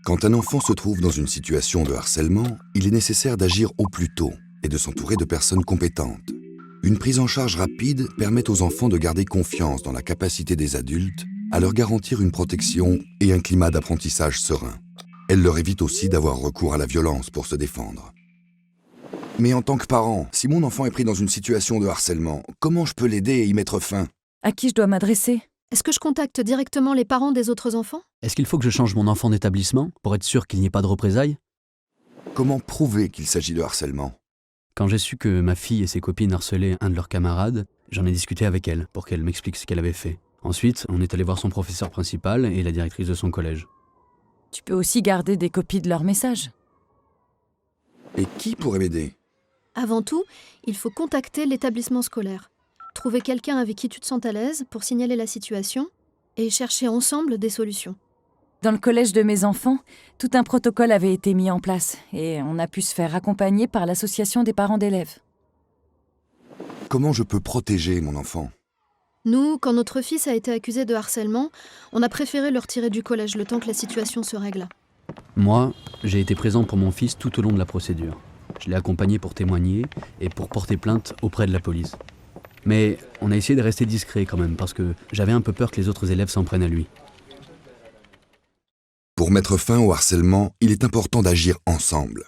Quand un enfant se trouve dans une situation de harcèlement, il est nécessaire d'agir au plus tôt et de s'entourer de personnes compétentes. Une prise en charge rapide permet aux enfants de garder confiance dans la capacité des adultes à leur garantir une protection et un climat d'apprentissage serein. Elle leur évite aussi d'avoir recours à la violence pour se défendre. Mais en tant que parent, si mon enfant est pris dans une situation de harcèlement, comment je peux l'aider et y mettre fin? À qui je dois m'adresser? Est-ce que je contacte directement les parents des autres enfants? Est-ce qu'il faut que je change mon enfant d'établissement pour être sûr qu'il n'y ait pas de représailles? Comment prouver qu'il s'agit de harcèlement? Quand j'ai su que ma fille et ses copines harcelaient un de leurs camarades, j'en ai discuté avec elle pour qu'elle m'explique ce qu'elle avait fait. Ensuite, on est allé voir son professeur principal et la directrice de son collège. Tu peux aussi garder des copies de leurs messages. Et qui pourrait m'aider? Avant tout, il faut contacter l'établissement scolaire. Trouver quelqu'un avec qui tu te sens à l'aise pour signaler la situation et chercher ensemble des solutions. Dans le collège de mes enfants, tout un protocole avait été mis en place et on a pu se faire accompagner par l'association des parents d'élèves. Comment je peux protéger mon enfant? Nous, quand notre fils a été accusé de harcèlement, on a préféré le retirer du collège le temps que la situation se règle. Moi, j'ai été présent pour mon fils tout au long de la procédure. Je l'ai accompagné pour témoigner et pour porter plainte auprès de la police. Mais on a essayé de rester discret quand même parce que j'avais un peu peur que les autres élèves s'en prennent à lui. Pour mettre fin au harcèlement, il est important d'agir ensemble.